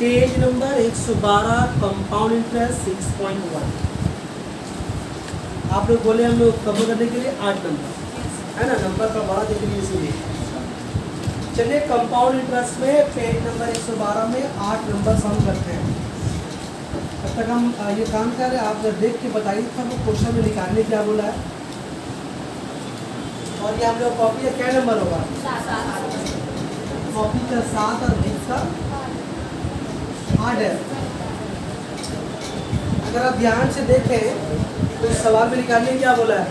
Page number 112 compound interest 6.1। आप लोग बोले हम लोग कवर करने के लिए 8 नंबर है ना, नंबर का बड़ा देख लीजिए इसीलिए। चलिए कंपाउंड इंटरेस्ट में पेज नंबर 112 में 8 नंबर सॉल्व करते हैं। तब तक हम ये काम कर रहे हैं, आप देख के बताइए था वो क्वेश्चन में निकालने क्या बोला है। और ये हम लोग कॉपी का क्या नंबर होगा, कॉपी का 7 और बुक का 8 है। अगर आप ध्यान से देखें तो इस सवाल में निकालने क्या बोला है,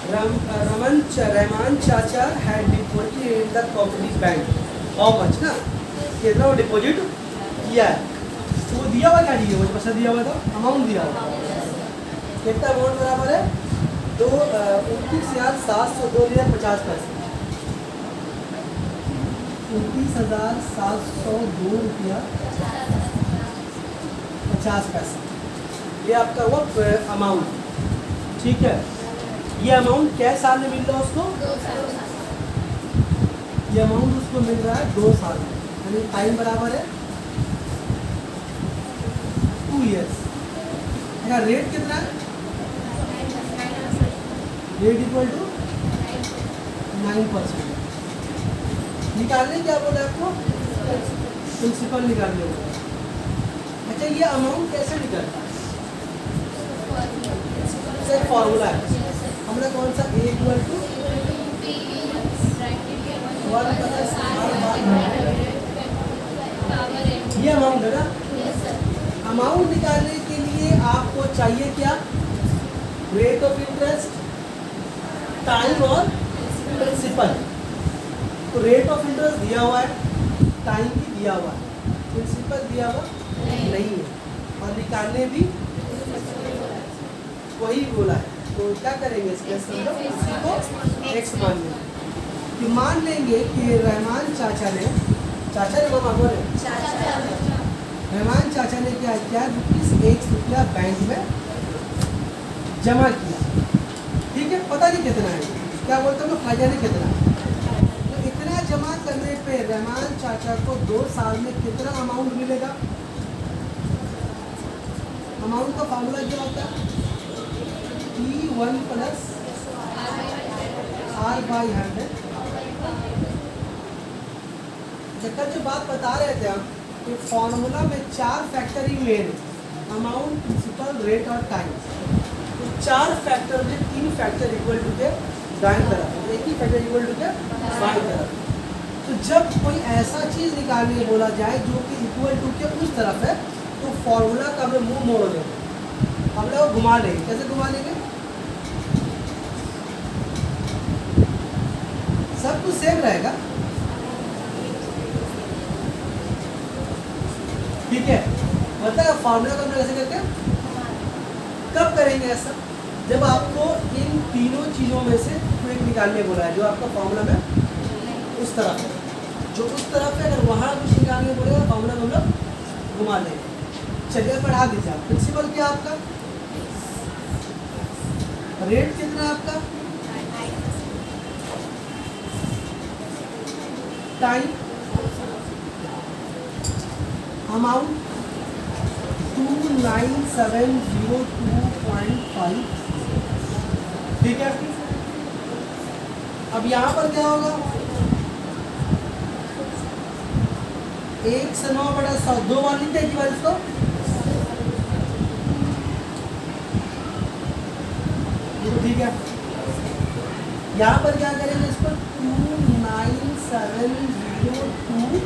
रहमान चाचा had deposit in the cooperative bank how much, ना कितना वो डिपॉजिट किया है, तो वो दिया हुआ क्या दिया, वो पैसा दिया हुआ था, अमाउंट दिया हुआ कितना, अमाउंट बराबर है 29,702.50 पैसे, 29,702 रुपया 50 पैसे, ये आपका हुआ अमाउंट। ठीक है, ये अमाउंट क्या साल में मिल रहा है उसको, ये अमाउंट उसको मिल रहा है 2 साल में, यानी टाइम बराबर है 2 ईयर्स। क्या रेट कितना है, रेट इक्वल टू 9%। निकालने क्या बोला आपको, प्रिंसिपल निकालने बोला। अच्छा ये अमाउंट कैसे निकलता है, एक फॉर्मूला है हमने कौन सा, A इक्वल टू 1/r/100। ये अमाउंट है ना। अमाउंट निकालने के लिए आपको चाहिए क्या, रेट ऑफ इंटरेस्ट, टाइम और प्रिंसिपल। तो रेट ऑफ इंटरेस्ट दिया हुआ है, टाइम भी दिया हुआ है, प्रिंसिपल दिया हुआ नहीं है, और निकालने भी वही बोला है। तो क्या करेंगे इसके अंदर, इसी को x मान लेंगे। कि मान लेंगे कि रहमान चाचा ने, चाचा ने मामा बोले, रहमान चाचा ने क्या किया, ₹1 बैंक में जमा किया। ठीक है, पता नहीं कितना है, क्या बोलते हैं फायदा नहीं कितना है। तो इतना जमा करने पे रहमान चाचा को 2 साल में कितना अमाउंट मिलेगा। अमाउंट का फॉर्मूला क्या होता है, E1 + R/100। जब जो बात बता रहे थे हम कि फॉर्मूला में 4 फैक्टर ही मेन, अमाउंट, प्रिंसिपल, रेट और टाइम। तो 4 फैक्टर में 3 फैक्टर इक्वल टू के दाएं तरफ, एक ही फैक्टर इक्वल टू के बाएं तरफ। तो जब कोई ऐसा चीज़ निकालने बोला जाए जो कि इक्वल टू के उस तरफ है, तो फॉर्मूला का हम लोग मुँह मोड़ देंगे, हम लोग घुमा लेंगे। कैसे घुमा लेंगे, सब कुछ सेम रहेगा। ठीक है, मतलब फार्मूला को हम लोग ऐसे करके कब करेंगे ऐसा, जब आपको इन तीनों चीज़ों में से कोई एक निकालने बोला है, जो आपका फार्मूला में उस तरफ है, जो उस तरफ है, अगर वहाँ कुछ निकालने बोलेगा फार्मूला को हम लोग घुमा लेंगे। चलिए बढ़ा दीजिए आप, प्रिंसिपल क्या आपका, रेट कितना आपका, टाइम, अमाउंट 29,702.5। ठीक है, अब यहाँ पर क्या होगा, 1 से 9/100, 2 बार लिखते हैं कि बार इसको, ठीक है। यहाँ पर क्या करेंगे, इसको 29702,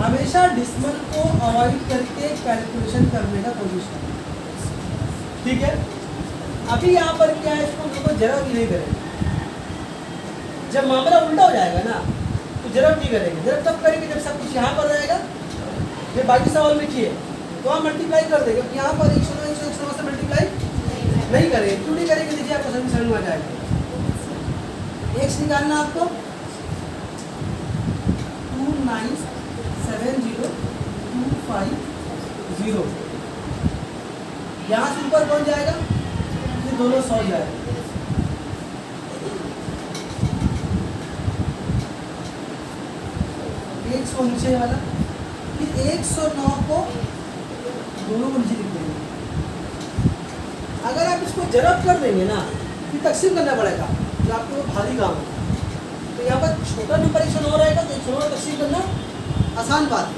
हमेशा डिसिमल को अवॉइड करके कैलकुलेशन करने का कोशिश करें। ठीक है, अभी यहाँ पर क्या है, इसको हमको जरा भी नहीं करेंगे। जब मामला उल्टा हो जाएगा ना, तो जरा नहीं करेंगे। जरा तब करेंगे जब सब कुछ यहाँ पर रहेगा, जब बाकी सवाल लिखिए तो आप मल्टीप्लाई कर देंगे। यहाँ पर 109 से मल्टीप्लाई नहीं करेंगे, क्यों नहीं करेंगे, देखिए आपको समझ में आ जाएगा। एक्स निकालना आपको 2970250, यहाँ से ऊपर कौन जाएगा, ये दोनों 100 जाएगा। एक्स को नीचे वाला फिर 109 को दोनों को नीचे लिख देंगे। अगर आप इसको जरब कर देंगे ना फिर तकसीम करना पड़ेगा, जो आपको भारी काम है। तो यहाँ पर छोटा नंबर 109 रहेगा तो 109 तकसीम करना आसान बात है।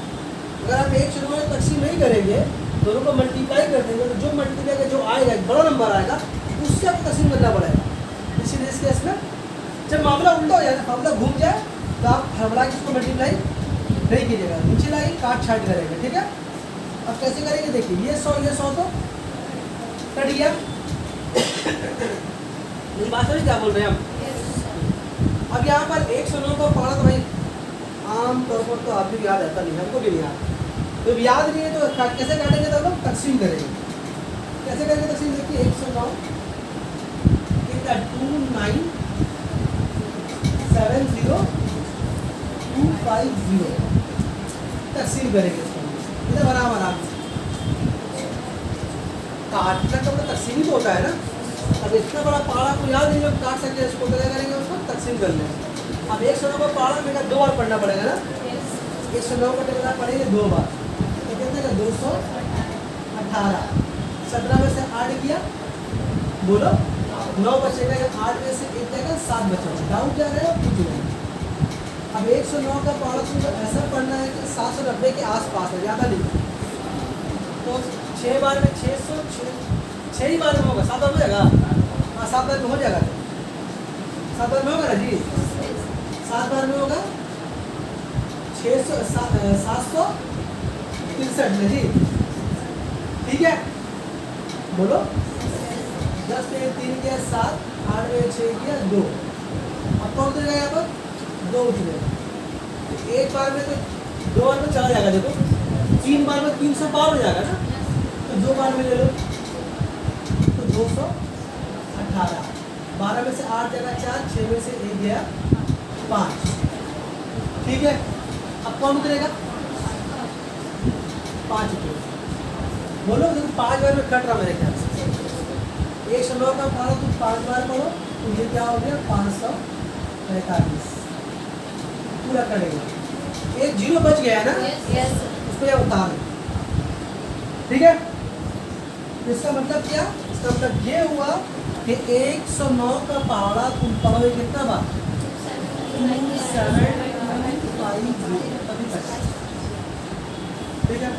अगर आप 109 तकसीम नहीं करेंगे, दोनों को मल्टीप्लाई कर देंगे, तो जो मल्टीप्लाई का जो आएगा एक बड़ा नंबर आएगा उससे आपको तकसीम करना पड़ेगा। इसीलिए इस केस में जब मामला उल्टा हो जाए, मामला घूम जाए, तो आप हड़बड़ा के इसको मल्टीप्लाई नहीं कीजिएगा, नीचे लाइए काट छाट करेंगे। ठीक है, अब कैसे करेंगे देखिए, ये 100 तो कट गया। मेरी बात समझ क्या बोल रहे हैं हम? अब यहाँ पर 109 का पकड़ा तो भाई आम तौर पर तो आपको याद रहता नहीं, हमको भी नहीं याद। तो याद नहीं है तो कैसे काटेंगे, तो लोग तकसीम करेंगे। कैसे करेंगे तकसीम? देखिए 109 2970250 तकसीम करेंगे इसको इधर बराबर आप काटना तो अपना तकसीम ही तो होता है ना। अब इतना बड़ा पाड़ा को याद नहीं जब काट सकते हैं, इसको क्या करेंगे, उसको तकसीम कर लेंगे। अब 109 का पाड़ा मेरा 2 बार पढ़ना पड़ेगा ना, 109 का टेबल पढ़ेंगे 2 बार, तो कितने का 218। 17 में से 8 किया, बोलो 9 बचेगा, या 8 में से 1 जाएगा 7 बचेगा। डाउट जा रहे हो पूछ रहे हैं। अब 109 का पाड़ा तुमको ऐसा पढ़ना है कि 790 के आसपास है, ज़्यादा नहीं। तो 6 बार में 600, 6 ही बार में होगा, 7 बार में जाएगा। हाँ 7 बार में हो जाएगा, 7 बार में होगा ना जी, 7 बार में होगा 763 में जी। ठीक है, बोलो 10 में 3 किया 7, 8 में 6 किया 2। अब कौन उतरेगा यहाँ पर? 2 उतरेगा। एक बार में तो 2 बार में चला जाएगा, देखो 3 बार में 312 हो जाएगा ना, तो 2 बार में ले लो तो 218। 12 में से 8 जाएगा 4, 6 में से 1 गया 5। ठीक है, अब कौन उतरेगा? 5 उतरेगा। बोलो देखो 5 बार में कट रहा मेरे ख्याल से। 109 का पढ़ो तुम 5 बार पढ़ो तो ये क्या हो गया 545 पूरा करेगा। एक 0 बच गया है ना, उसको क्या उतार। ठीक है, इसका मतलब क्या? इसका मतलब ये हुआ कि 109 का पहाड़ा तुम पढ़ोगे कितना बार? 275। ठीक है,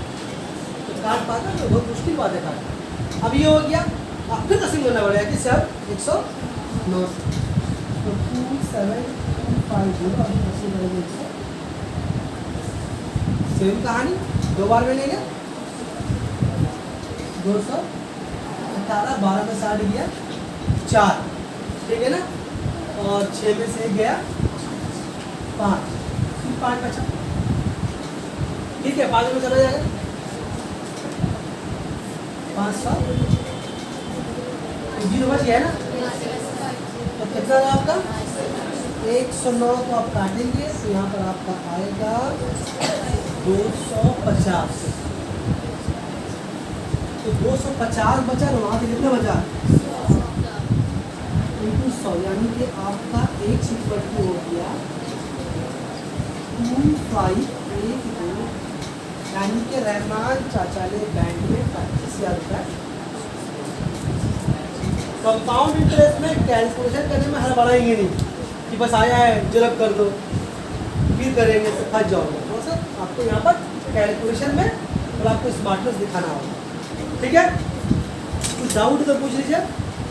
तो काट पाता तो बहुत मुश्किल बात है काट। अब ये हो गया, अब फिर तकसीम करना पड़ेगा कि सर 109 तो 27250 अभी तकसीम करेंगे 100। सेम कहानी 2 बार में लेंगे 218, 12 में 60 गया 4। ठीक है ना, और 6 में से गया 5, 5 बचा। ठीक है, 5 में चला जाएगा 500, 0 बच गया है ना। तो कितना है आपका? 109 को आप काटेंगे तो यहाँ पर आपका आएगा 250। तो 250 बचा, वहाँ से कितना बचा? इंटू 100, यानी कि आपका 1 सिक्योरिटी हो गया 2512, यानी कि रहमान चाचा ने बैंक में 25,000 रुपये। कंपाउंड इंटरेस्ट में कैलकुलेशन करने में हड़बड़ाएंगे नहीं कि बस आया है जलब कर दो फिर करेंगे तो फंस जाओगे। तो सर आपको यहाँ पर कैलकुलेशन में और आपको स्मार्टनेस दिखाना होगा। ठीक है, कुछ डाउट तो पूछ लीजिए।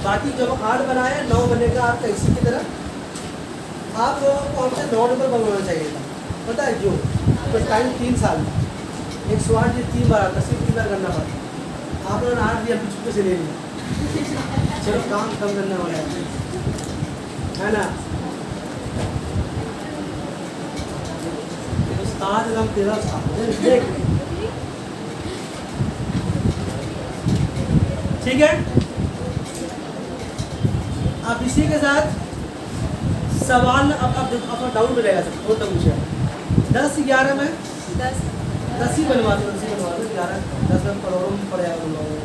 बाकी जब 8 बनाया 9 बनेगा आपका इसी की तरह। आप लोगों को हमसे 9 नंबर बनवाना चाहिए था, पता है क्यों? तो टाइम 3 साल 108 जी 3 बार आता, सिर्फ 3 बार करना पड़ता। आप लोगों ने 8 दिया छुट्टी से ले लिया। चलो काम कम करने वाला है ना। उस्ताद एकदम तेरा देख। ठीक है, आप इसी के साथ सवाल अब अपना डाउन मिलेगा सर, वो तो पूछे 10 11 में 10 ही बनवा दो, 10 ही बनवा दो। 11 10 में करोड़ों में पड़ जाएगा उन लोगों को।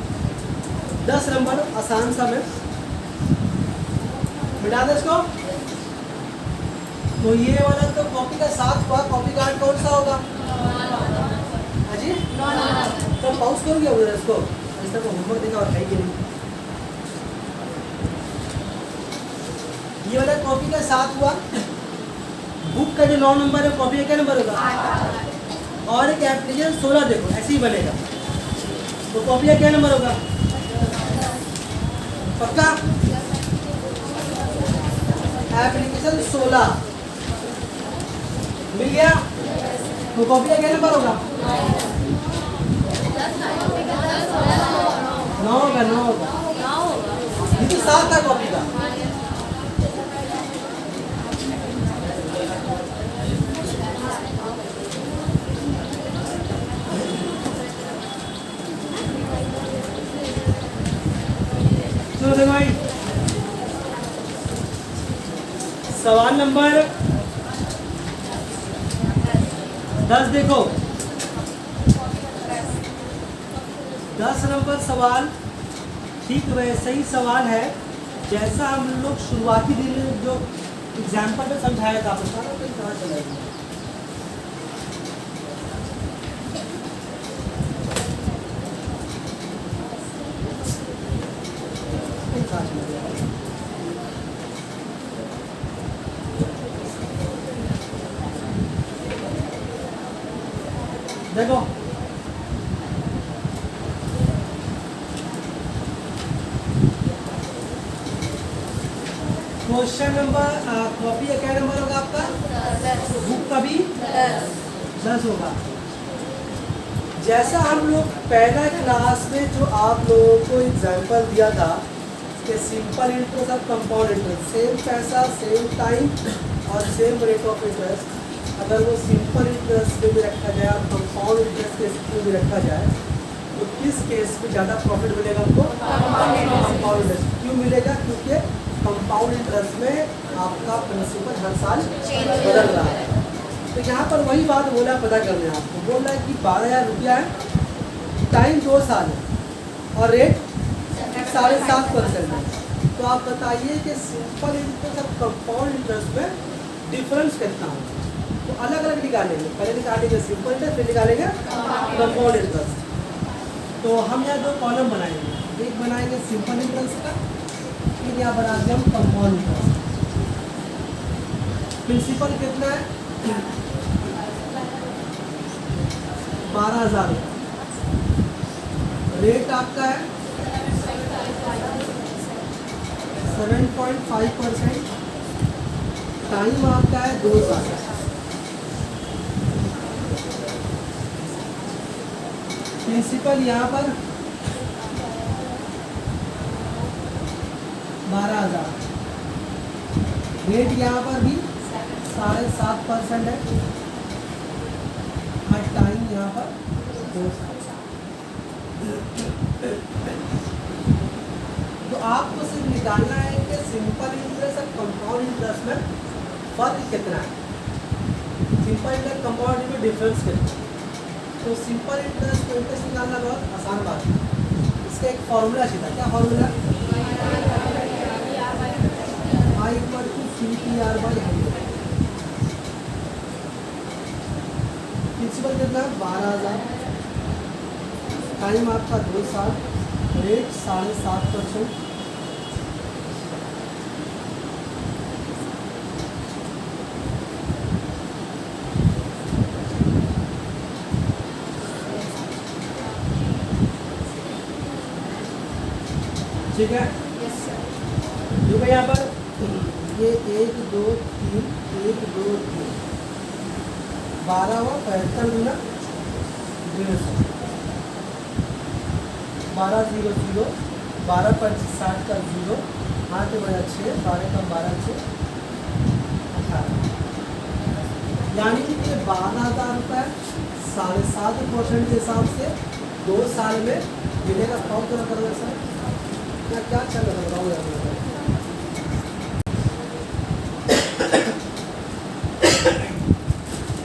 10 नंबर आसान सा में मिटा दे इसको। तो ये वाला तो कॉपी का 7 हुआ, कॉपी कार्ड कौन सा होगा? करोगे उधर इसको, इस तरह होमवर्क देगा और खाएगी नहीं। ये वाला कॉपी का 7 हुआ। बुक का जो 9 नंबर है कॉपी का क्या नंबर होगा? 8। और एक एप्लीकेशन 16 देखो ऐसे ही बनेगा, तो कॉपी का क्या नंबर होगा? पक्का? एप्लीकेशन 16 मिल गया, तो कॉपी का क्या नंबर होगा? 9 होगा, 9 होगा। ये तो 7 था कॉपी का। चलो भाई, सवाल नंबर 10 देखो। 10 नंबर सवाल ठीक वैसे ही सवाल है जैसा हम लोग शुरुआती दिन में जो एग्जाम्पल में समझाया था। आपको सारा कुछ कहाँ चला गया? देखो क्वेश्चन नंबर कॉपी का क्या नंबर होगा आपका? बुक का भी 10 होगा। जैसा हम लोग पहला क्लास में जो आप लोगों को एग्जाम्पल दिया था कि सिंपल इंटरेस्ट और कंपाउंड इंटरेस्ट, सेम पैसा सेम टाइम और सेम रेट ऑफ इंटरेस्ट, अगर वो सिंपल इंटरेस्ट में भी रखा जाए और कंपाउंड इंटरेस्ट केस में भी रखा जाए तो किस केस में ज़्यादा प्रॉफिट मिलेगा हमको? Compound interest. क्यों मिलेगा? क्योंकि कंपाउंड इंटरेस्ट में आपका प्रिंसिपल हर साल बदल रहा है। तो यहाँ पर वही बात बोला, पता करना है आपको। बोल रहा है कि 12,000 रुपया है, टाइम 2 साल है और रेट 7.5% है। तो आप बताइए कि सिंपल इंटरेस्ट और कंपाउंड इंटरेस्ट में डिफरेंस कितना होगा? तो अलग अलग निकालेंगे, पहले निकालेंगे सिंपल इंटरेस्ट, फिर निकालेंगे कंपाउंड इंटरेस्ट। तो हम यहाँ 2 कॉलम बनाएंगे, एक बनाएंगे सिंपल इंटरेस्ट का, फिर यहाँ बना देंगे हम कंपाउंड इंटरेस्ट। प्रिंसिपल कितना है? 12,000। रेट आपका है 7.5%। टाइम आपका है 2 साल। प्रिंसिपल यहाँ पर 12,000। रेट यहाँ पर भी 7.5% है और टाइम यहाँ पर 2 साल। तो आपको सिर्फ निकालना है कि सिंपल इंटरेस्ट और कंपाउंड इंटरेस्ट में फर्क कितना है, सिंपल इंटरेस्ट कंपाउंड में डिफरेंस कितना है। तो सिंपल इंटरेस्ट को इंटरेस्ट निकालना बहुत आसान बात है। इसका एक फॉर्मूला सीधा, क्या फॉर्मूला? I/CPR/100। प्रिंसिपल कितना? 12,000। टाइम आपका 2 साल। रेट 7.5%। ठीक है? देखो यहाँ पर ये 1 2 3 1 2 3 12 हुआ, 75 गुना 150, 12 0 0, 12 पर 60 का 0, 8 बजा 6, 12 का 12 6 18। यानी कि 12,000 रुपये 7.5% के हिसाब से 2 साल में मिलेगा। कौन करना करोगे सर? क्या चल रहा है?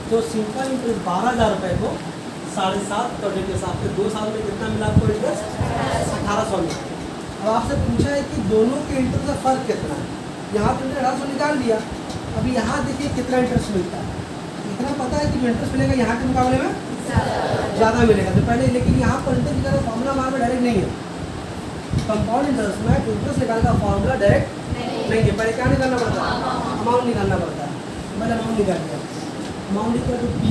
तो सिंपल इंटरेस्ट 12,000 रुपये को 7.5% के हिसाब से 2 साल में कितना मिला आपको इंटरेस्ट? 1,800 मिला। अब आपसे पूछा है कि दोनों के इंटरेस्ट का फर्क कितना है। यहाँ तो 1,800 निकाल दिया, अभी यहाँ देखिए कितना इंटरेस्ट मिलता है। इतना पता है कि इंटरेस्ट मिलेगा यहाँ के मुकाबले में ज़्यादा मिलेगा। तो पहले, लेकिन यहाँ पर इंटरेस्ट निकालने का फॉर्मूला हमारे डायरेक्ट नहीं है। कंपाउंड इंटरेस्ट में इंटरेस्ट निकालने का फॉर्मूला डायरेक्ट नहीं है। पहले क्या निकालना पड़ता है? अमाउंट निकालना पड़ता है। पहले अमाउंट निकाल दिया। Amount equal to P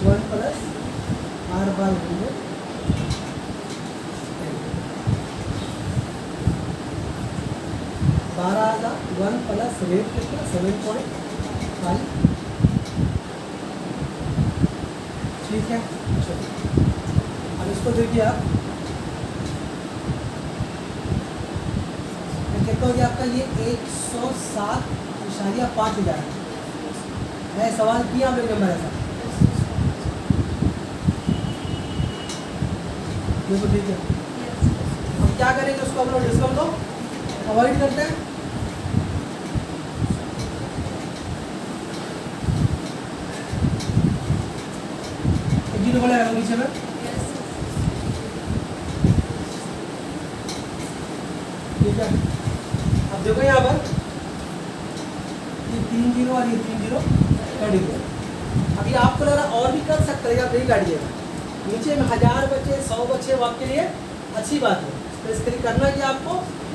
1 plus R by 100 12 का 1 प्लस रेट कितना 7.5। ठीक है, चलो अब इसको देखिए आप, कितना हो गया आपका ये 107.5 है। सवाल किया आपने नंबर ऐसा देखो, ठीक है। हम क्या करेंगे, उसको हम लोग डिस्काउंट को अवॉइड करते हैं। जीरो बोला है नीचे में, ठीक है। अब देखो यहाँ पर ये 3 जीरो और ये 3 जीरो कट गया। अभी आपको लग रहा और भी कर सकते हैं, आप नहीं काटिएगा। नीचे में 1000 बचे 100 बचे, वो आपके लिए अच्छी बात है। तो इसके लिए करना कि आपको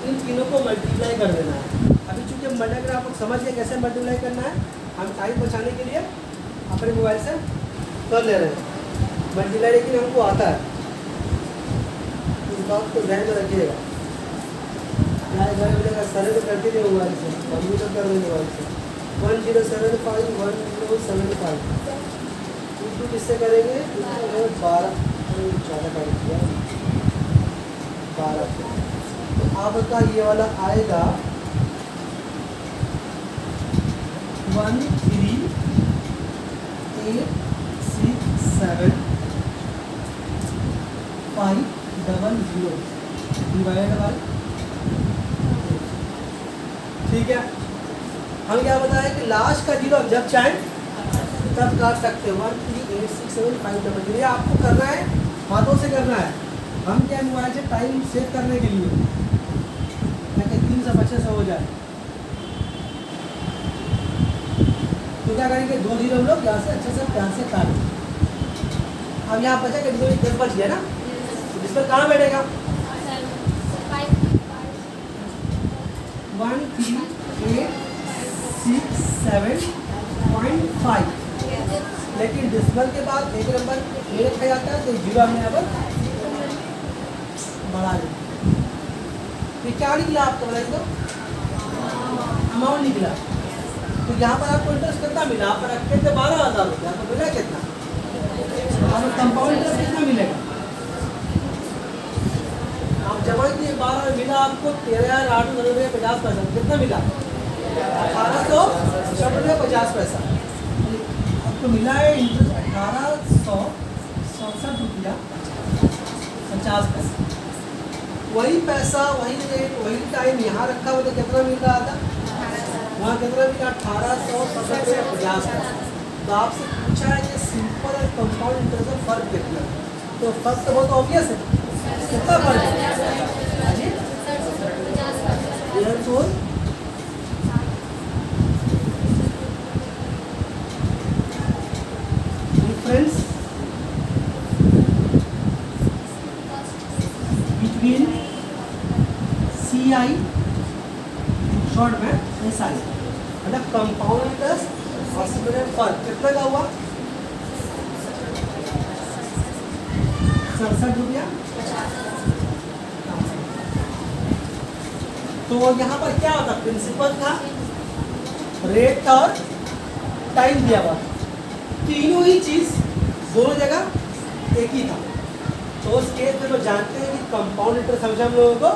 इन तीनों को मल्टीप्लाई कर देना है। अभी चूँकि मल्टीप्लाई आप लोग समझ गए कैसे मल्टीप्लाई करना है, हम टाइम बचाने के लिए अपने मोबाइल से कर ले रहे हैं मल्टीप्लाई, लेकिन हमको आता है। इस बात को ध्यान में रखिएगा। यहाँ घर मिलेगा सरल करते नहीं मोबाइल से, कंप्यूटर कर देंगे मोबाइल से। 1075 2 किससे करेंगे? 12 ज़्यादा कर दिया 12। तो आपका ये वाला आएगा 13867,500 डिवाइड बाय, ठीक है। हम क्या बताया कि लास्ट का जीरो जब चाहें तब काट सकते हैं। 13867,500 ये आपको करना है, हाथों से करना है। हम क्या मोबाइल से टाइम सेव करने के लिए, ताकि 3 से 25 हो जाए। तो क्या करेंगे, 2 जीरो हम लोग यहाँ से अच्छे से प्यार से काट। अब यहाँ बचा कि 10 बच गया ना, तो जिस पर कहाँ बैठेगा 13867.5, लेकिन डिसबल के बाद एक नंबर मेरे खा जाता है, तो जीरो हमने यहाँ पर बढ़ा दिया। तो क्या निकला आपको बताइए, तो अमाउंट निकला। तो यहाँ पर आपको इंटरेस्ट कितना मिला? आप रखे थे 12,000 रुपये, आपको मिला कितना? और कंपाउंड इंटरेस्ट कितना मिलेगा? आप जमा किए 12 मिला आपको 13,850 कितना मिला? 1850 आपको मिला है इंटरेस्ट 1867.50। वही पैसा, वही रेट, वही टाइम यहाँ रखा हुआ तो कितना मिल रहा था? वहाँ कितना मिला? 1867.50। तो आपसे पूछा है कि सिंपल और कंपाउंड इंटरेस्ट में फ़र्क कितना? तो फर्क तो बहुत ऑब्वियस है, कितना फर्क है? डिफरेंस बिटवीन CI शॉर्ट में SI, मतलब कंपाउंड इंटरेस्ट और सिमिलर फर्क कितना का हुआ? 67 रुपया। तो यहाँ पर क्या होता? प्रिंसिपल था, रेट था और टाइम दिया हुआ, तीनों ही चीज़ दोनों जगह एक ही था। तो उस केस में लोग जानते हैं कि कंपाउंड इंटरेस्ट हमेशा हम लोगों को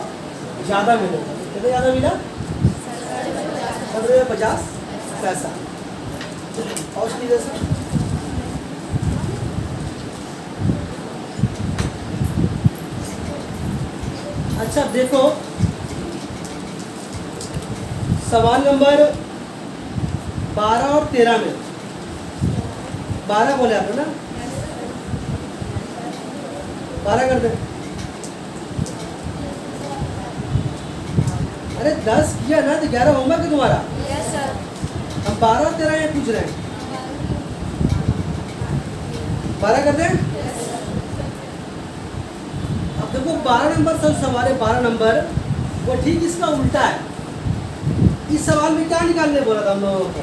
ज़्यादा मिलेगा। कितना ज़्यादा मिला? 50 पैसा। और उसकी वजह से अच्छा देखो, सवाल नंबर 12 और 13 में 12 बोले आप ना, 12 कर दे। अरे 10 किया ना, तो 11 होगा कि तुम्हारा? Yes sir. हम 12 और 13 ये पूछ रहे हैं, 12 कर दें। देखो 12 नंबर सवाल है, 12 नंबर वो ठीक इसका उल्टा है। इस सवाल में क्या निकालने बोला था हम लोगों को?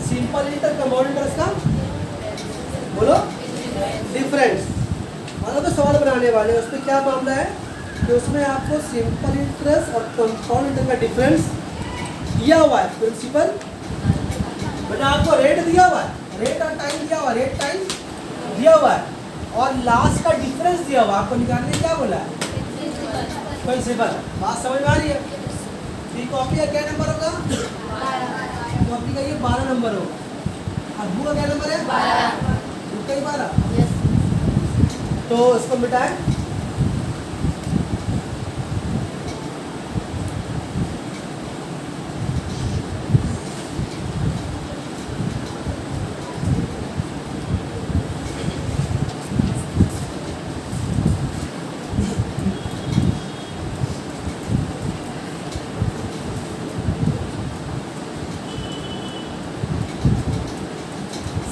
सिंपल इंटर कंपाउंड इंटरेस्ट का बोलो डिफरेंस। मतलब तो सवाल बनाने वाले हैं, उसमें क्या मामला है कि उसमें आपको सिंपल इंटरेस्ट और कंपाउंड इंटरेस्ट का डिफरेंस दिया हुआ है। प्रिंसिपल बेटा आपको रेट दिया हुआ है, रेट और टाइम दिया हुआ है, रेट टाइम दिया हुआ है और लास्ट का डिफरेंस दिया हुआ। आपको निकालने क्या बोला है? प्रिंसिपल। बात समझ में आ रही है? तो कॉपी का क्या नंबर होगा? कॉपी का ये 12 नंबर होगा। अबू का क्या नंबर है? 12। तो इसको मिटाएं।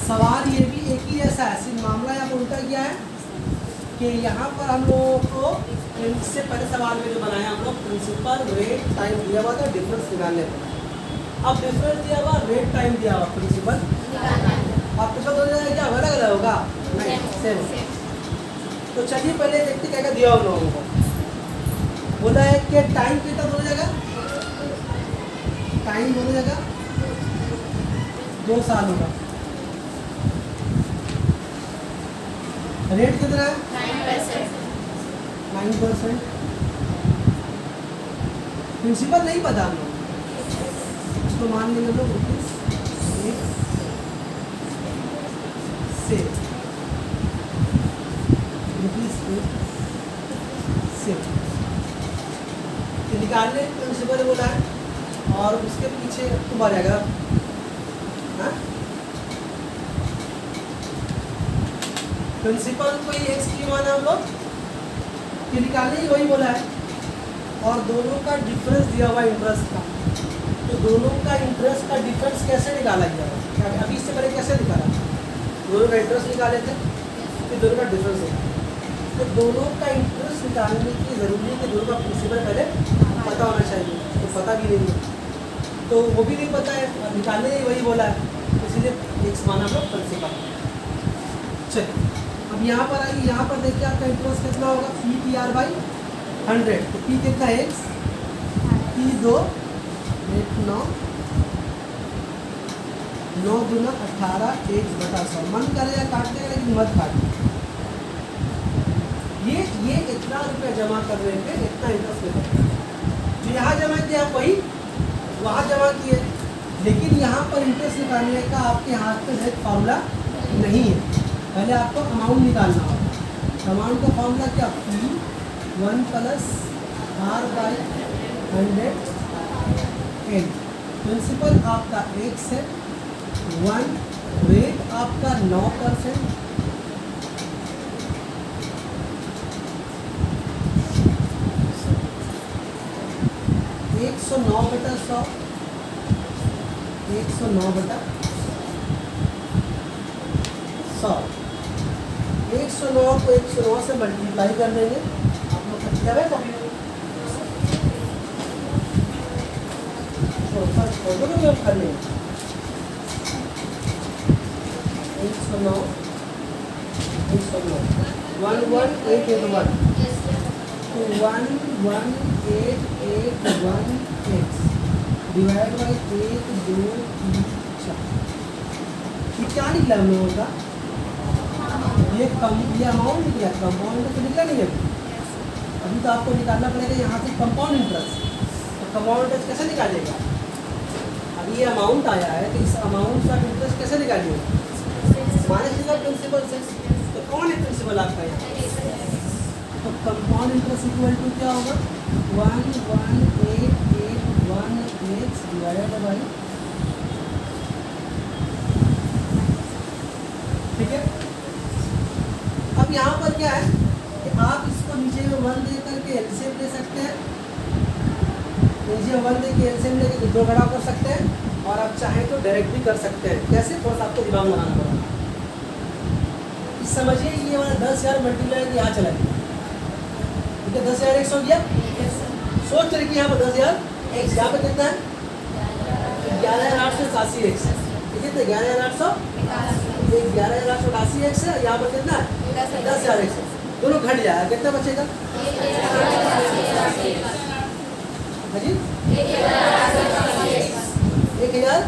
सवाल ये भी एक ही ऐसा है, सिर्फ मामला यहाँ पर उल्टा क्या है कि यहाँ पर हम लोगों को इससे पहले सवाल में जो बनाया हम लोग प्रिंसिपल रेट टाइम दिया हुआ था, डिफरेंस निकालने पर। अब डिफरेंस दिया हुआ, रेट टाइम दिया हुआ, प्रिंसिपल आप तो दो जगह क्या अलग अलग होगा? नहीं, सेम। तो चलिए पहले देखते क्या क्या दिया उन लोगों को। बोला है कि टाइम कितना दोनों जगह? टाइम दोनों जगह 2 साल होगा। रेट कितना है? 9%। प्रिंसिपल नहीं पता हम लोग, इसको मान लेंगे लोग निकालने प्रिंसिपल बोला है और उसके पीछे तुम आ जाएगा। प्रिंसिपल को ही एक्स की माना हम लोग कि निकालने ही वही बोला है और दोनों का डिफरेंस दिया हुआ इंटरेस्ट का। तो दोनों का इंटरेस्ट का डिफरेंस कैसे निकाला गया? अभी इससे पहले कैसे निकाला? दोनों का इंटरेस्ट निकाले थे, फिर दोनों का डिफरेंस निकाला। तो दोनों का इंटरेस्ट निकालने की ज़रूरी है कि दोनों का प्रिंसिपल पहले पता होना चाहिए, तो पता भी नहीं है, तो वो भी नहीं पता है और निकालने ही वही बोला है, इसीलिए एक्स माना हम लोग प्रिंसिपल। चलिए अब यहाँ पर आइए, यहाँ पर देखिए आपका इंटरेस्ट कितना होगा? P/100। तो P कितना है? एक्स, P 2, रेट 9, 9 दूना 18, 1/100। मन करेगा काटने का लेकिन मत काटना। ये इतना रुपया जमा करने पे इतना इंटरेस्ट मिलता है। जो यहाँ जमा किया आप वही वहाँ जमा किए, लेकिन यहाँ पर इंटरेस्ट निकालने का आपके हाथ में एक फॉर्मूला नहीं है। पहले आपको अमाउंट निकालना होगा। अमाउंट का फॉर्मूला क्या? P1 + R/100 N। प्रिंसिपल आपका एक्स है, 1 रेट आपका 9%, $109/100, 109/100, 109 को 109 से मल्टीप्लाई कर देंगे। आप लोग का किया है कॉपी में? फोटो को भी हम कर लेंगे। 109 11881 तो 11881x डिवाइड बाई 1 2 3 4। ये क्या निकला हम लोगों का? ये अमाउंट निकला, कंपाउंड तो निकला नहीं अभी तो आपको निकालना पड़ेगा यहाँ से कंपाउंड इंटरेस्ट। तो कंपाउंड इंटरेस्ट कैसे निकालेगा? अभी ये अमाउंट आया है तो इस अमाउंट का इंटरेस्ट कैसे निकालिएगा? माइनस का प्रिंसिपल से। तो कौन है प्रिंसिपल आपका यहाँ? तो कंपाउंड इंटरेस्ट इक्वल टू क्या होगा? 11881x डिवाइडेड बाई, ठीक है। अब यहाँ पर क्या है कि आप इसको नीचे में 1 दे करके एलसीएम ले सकते हैं, नीचे 1 दे के एलसीएम लेके दो घड़ा कर सकते हैं, और आप चाहें तो डायरेक्ट भी कर सकते हैं। कैसे? थोड़ा सा आपको दिमाग लगाना पड़ेगा। समझिए ये वाला 10,000 मल्टीप्लाई यहाँ चला गया, ठीक है, 10,000 हो गया। सोच रहे कि यहाँ पर 10,000 एक्स, यहाँ पे कितना है 11,881 एक्स, कितने 11,881 एक्स है, यहाँ पर कितना है 10,000 एक्स, दोनों घट जाएगा, कितना बचेगा जी 1,000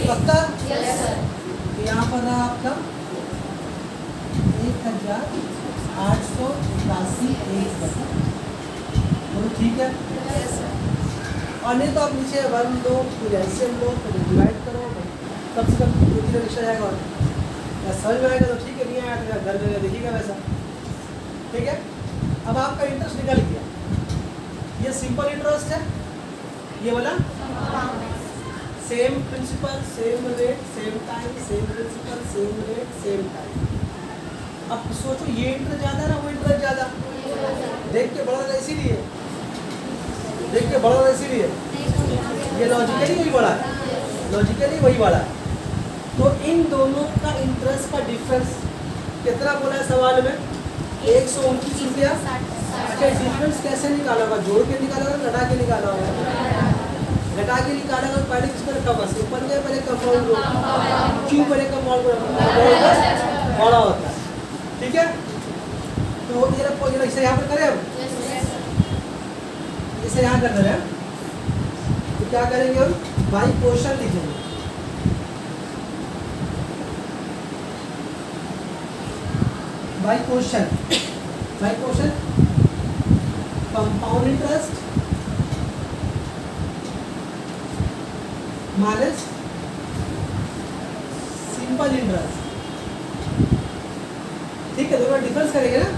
पक्का। यहाँ पर रहा आपका 1,881 एक्स बचा, बोलो ठीक है। और नहीं तो आप नीचे 1 लो, फिर एलसीएम लो, फिर डिवाइड करो, कम से कम 2-3 रिक्शा जाएगा। और समझ में आएगा तो ठीक है, नहीं आया तो घर में देखिएगा वैसा, ठीक है। अब आपका इंटरेस्ट निकल गया, ये सिंपल इंटरेस्ट है, ये वाला same principal same rate same time, same principal same rate same time. अब सोचो ये इंटरेस्ट ज़्यादा ना वो इंटरेस्ट ज़्यादा, देख के बढ़ा था इसीलिए, देख के बढ़ा था इसीलिए, ये लॉजिकली वही बढ़ा है, लॉजिकली वही बढ़ा है। तो इन दोनों का इंटरेस्ट का डिफरेंस कितना बोला है सवाल में 129 रुपया। अच्छा डिफरेंस कैसे निकाला होगा, जोड़ के निकाला होगा, घटा के निकाला होगा, घटा के निकाला होगा। पहले किस पर रखा होगा, सिंपल में पहले कंपाउंड को क्यों पहले कंपाउंड को बड़ा होता है, ठीक है। तो ये इसे यहाँ पर करें, अब इसे यहाँ कर रहे हैं तो क्या करेंगे हम बाई क्वेश्चन लिखेंगे, by question compound interest minus simple interest, ठीक है। दोनों डिफरेंस करेंगे ना,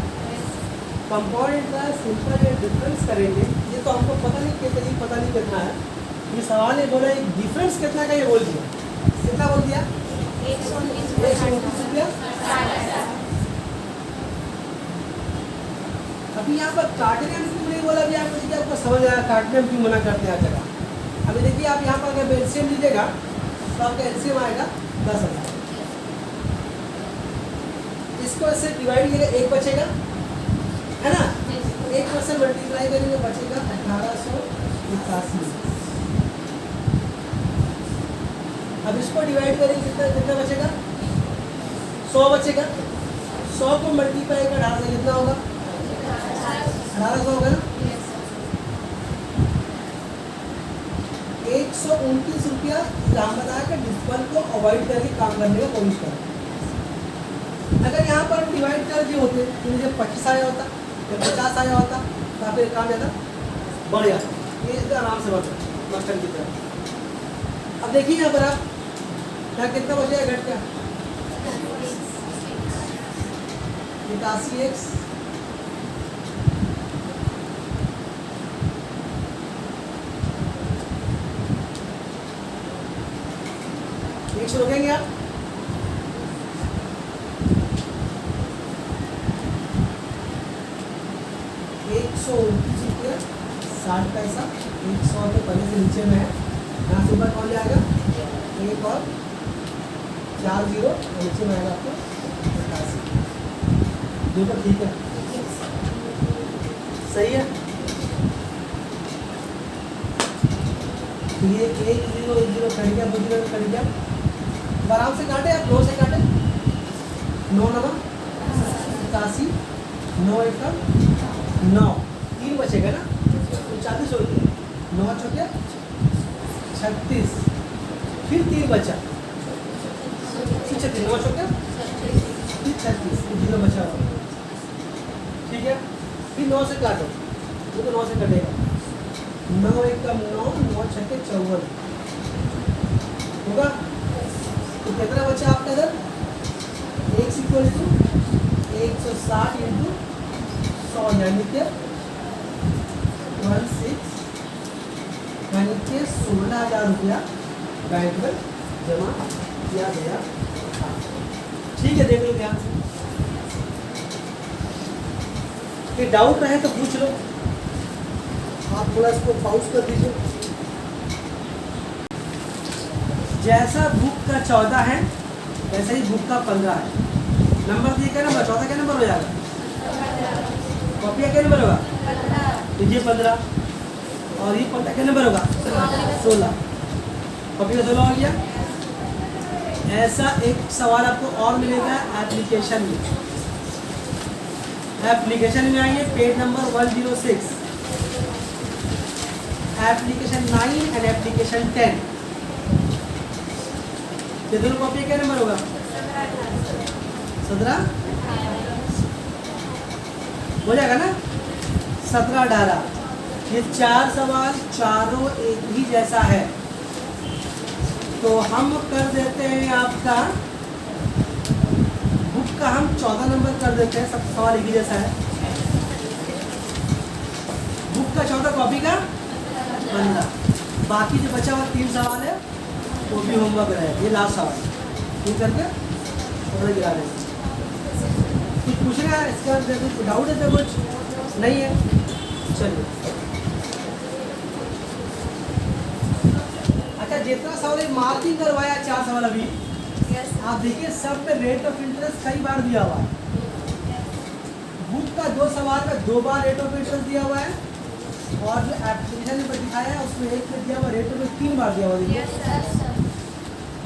कंपाउंड इंटरेस्ट सिंपल डिफरेंस करेंगे। ये तो हमको पता नहीं कितना है, ये सवाल है बोला एक डिफरेंस कितना का, ये बोल दिया, कितना बोल दिया 129 रुपया। अभी यहाँ पर काटने में क्यों नहीं बोला, अभी आपको देखिए आपको समझ आया काटने में क्यों मना करते हैं हर जगह। अभी देखिए आप यहाँ पर अगर एलसीएम लीजिएगा तो आपका एलसीएम आएगा 10,000, इसको इससे डिवाइड कीजिएगा, एक बचेगा है ना, 1 से मल्टीप्लाई करेंगे बचेगा 1,881। अब इसको डिवाइड करेंगे कितना बचेगा 100 बचेगा, 100 को मल्टीप्लाई कर 18 से कितना होगा 1800 होगा ना। 129 रुपया हम बताया कि डिस्पल को अवॉइड करके काम करने का कोशिश करें। अगर यहाँ पर डिवाइड कर दिए होते तो जब 25 आया होता या 50 आया होता तो आप काम ज़्यादा बढ़ जाता, ये आराम से बढ़ता मास्टर की तरह। अब देखिए यहाँ पर आप यहाँ कितना बचेगा घट का 81 एक्स, एक सौ रोकेंगे आप, ₹129.60 100 तो पहले से नीचे में है, यहाँ से ऊपर कौन जाएगा एक और 4 0 नीचे में आएगा आपको 87, बिल्कुल ठीक है, सही है। तो ये 1 0 1 0 कट गया, 2 0 कट गया, आराम से काटे आप 9 से काटे, 9 9 87 9 1 9 3 बचेगा ना 40 हो गया, 9 चौके 36, फिर 3 बचा 36, 9 चौके फिर 36, 0 बचा हुआ, ठीक है। फिर 9 से काटो, वो तो 9 से कटेगा, 9 1 9 9 6 54 होगा। तो कितना बचा आपका इधर x इक्वल टू 160 इंटू 100 यानी कि 16,000 रुपया बैंक में जमा किया गया था, ठीक है। देख लो ध्यान से, कोई डाउट रहे तो पूछ लो, आप थोड़ा इसको पॉज कर दीजिए। जैसा बुक का 14 है वैसे ही बुक का 15 है, नंबर दिए क्या नंबर 14 क्या नंबर हो जाएगा कॉपी का क्या नंबर होगा? तो ये 15 और ये 15 क्या नंबर होगा? 16। कॉपी का 16 हो गया। ऐसा एक सवाल आपको और मिलेगा एप्लीकेशन में। एप्लीकेशन में आइए, page number 106, application 9 and application 10। ये दोनों कॉपी क्या नंबर होगा? 17 हो जाएगा ना? 17 18। ये 4 सवाल चारों एक ही जैसा है, तो हम कर देते हैं आपका बुक का हम 14 नंबर कर देते हैं। सब सवाल एक ही जैसा है। बुक का 14, कॉपी का 15। बाकी जो बचा हुआ 3 सवाल है वो भी होमवर्क रहेगा। ये लास्ट सवाल ये करके थोड़ा गिरा देंगे। कुछ पूछना है इसका? कुछ डाउट है? तो कुछ नहीं है? चलिए, अच्छा जितना सवाल मार्किंग करवाया 4 सवाल अभी, आप देखिए सब में रेट ऑफ इंटरेस्ट कई बार दिया हुआ है। बुक का 2 सवाल में 2 बार रेट ऑफ इंटरेस्ट दिया हुआ है, और जो एप्लीकेशन में दिखाया है उसमें एक में दिया हुआ रेट ऑफ इंटरेस्ट 3 बार दिया हुआ है।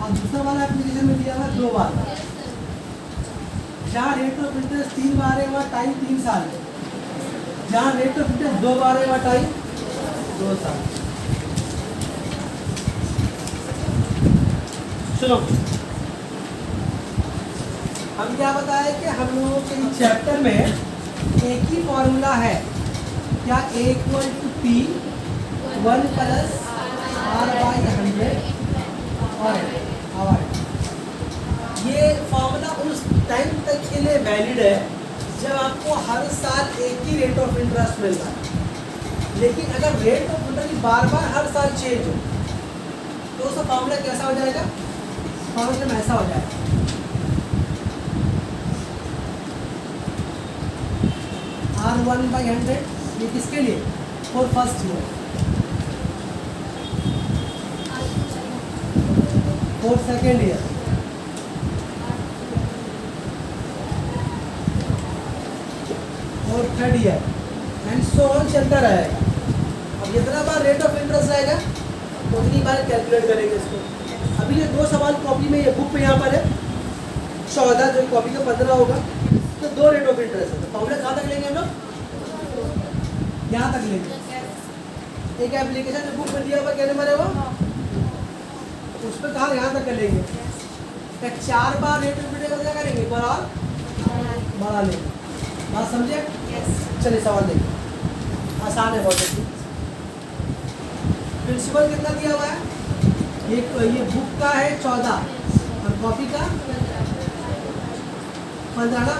और दूसरा वाला एप्लीकेशन में दिया हुआ है 2 बार। जहाँ रेट ऑफ इंटरेस्ट 3 बार है वहाँ टाइम 3 साल है, जहाँ रेट ऑफ इंटरेस्ट 2 बार है वहाँ टाइम 2 साल। सुनो, हम क्या बताए कि हम लोगों के चैप्टर में एक ही फॉर्मूला है क्या? A = P 1 + R/100 और ये फॉर्मूला उस टाइम तक के लिए वैलिड है जब आपको हर साल एक ही रेट ऑफ इंटरेस्ट मिल रहा है। लेकिन अगर रेट ऑफ इंटरेस्ट बार बार हर साल चेंज हो तो उसका फॉर्मूला कैसा हो जाएगा? फॉर्मूला में ऐसा हो जाएगा, R1/100। ये किसके लिए? For first year, for second year, और third year, and so on चलता रहेगा। अब जितना बार रेट ऑफ इंटरेस्ट रहेगा उतनी बार कैलकुलेट करेंगे इसको। अभी ये 2 सवाल कॉपी में, ये बुक में यहाँ पर है 14, जो कॉपी का 15 होगा, तो 2 रेट ऑफ इंटरेस्ट है। तो फॉर्मूला कहाँ तक लेंगे हम लोग? यहाँ तक लेंगे। एक एप्लीकेशन जो बुक में दिया हुआ क्या नंबर है वो, उस पर कहा यहाँ तक कर लेंगे। 4 बार रेट ऑफ इंटरेस्ट क्या करेंगे? एक बार और बढ़ा लेंगे। बात समझे? चलिए सवाल देखिए, आसान है बहुत अच्छी। प्रिंसिपल कितना दिया हुआ है? ये बुक का है 14 और कॉपी का 15 ना?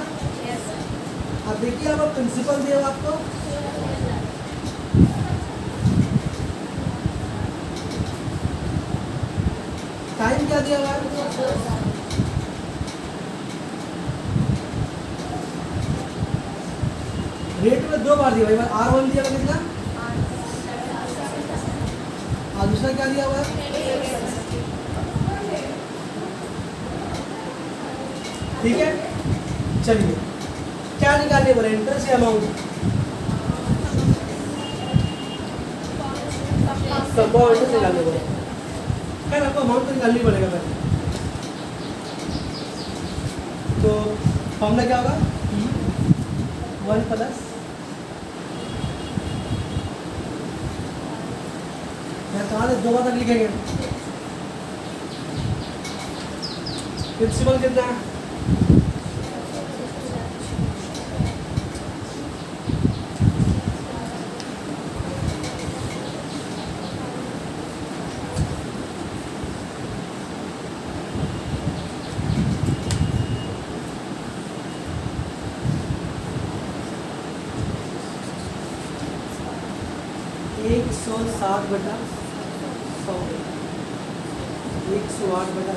अब देखिए अब प्रिंसिपल दिया हुआ आपको, टाइम क्या दिया हुआ है? रेट में 2 बार दिया हुआ है। R1 दिया हुआ कितना? और दूसरा क्या दिया हुआ है? ठीक है, चलिए क्या निकालने बोले? इंटरेस्ट या अमाउंट? कंपाउंड इंटरेस्ट निकालने बोले। खैर आपको अमाउंट तो निकालनी पड़ेगा पहले। तो फॉर्मूला क्या होगा? P 1 + कहाँ से 2 बार तक लिखेंगे? प्रिंसिपल कितना है? एक 160/100, 108/100।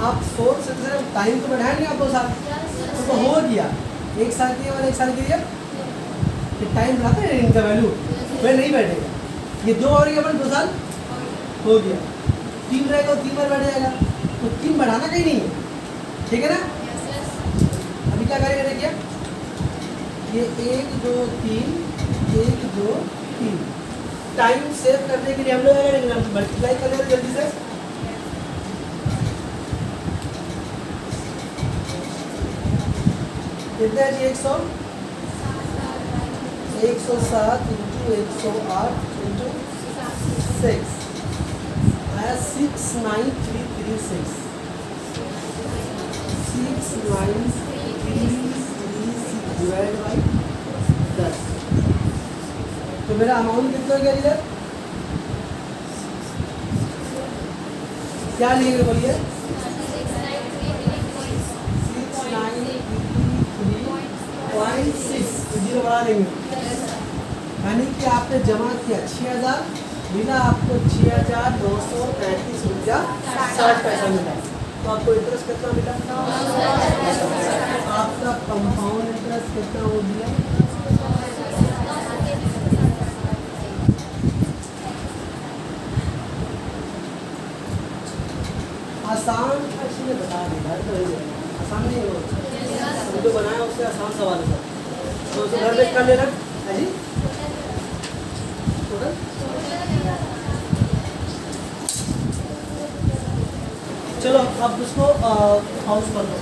आप सोच सकते हैं टाइम तो बढ़ाया नहीं आप 2 साल, तो हो गया 1 साल के और 1 साल के लिए टाइम बढ़ाते हैं इनका वैल्यू, वह नहीं बैठेगा। ये 2 और अपन 2 साल हो गया, 3 रहेगा तो 3 बार बैठ जाएगा, तो 3 बढ़ाना कहीं नहीं है, ठीक है ना? अभी क्या करेंगे देखिए, ये 1 2 3 1 2 3। टाइम सेव करने के लिए हम लोग क्या करेंगे, मल्टीप्लाई कर लेंगे जल्दी से। कितना है जी 107 इंटू 108 इंटू 6 आया 69336। 69336 डिवाइड बाई 10। तो मेरा अमाउंट कितना क्या लिया, क्या लिखेंगे बोलिए, 693.6 जीरो बढ़ा देंगे, यानी कि आपने जमा किया 6000, मिला आपको 6935 रुपया 60 पैसा मिला। तो आपको इंटरेस्ट कितना मिला, आपका कंपाउंड इंटरेस्ट कितना हो गया, आसान था, इसलिए बता देगा, आसान नहीं हो, जो बनाया उससे आसान सवाल है। तो उसे घर में कर लेना है जी। चलो अब उसको हाउस कर दो।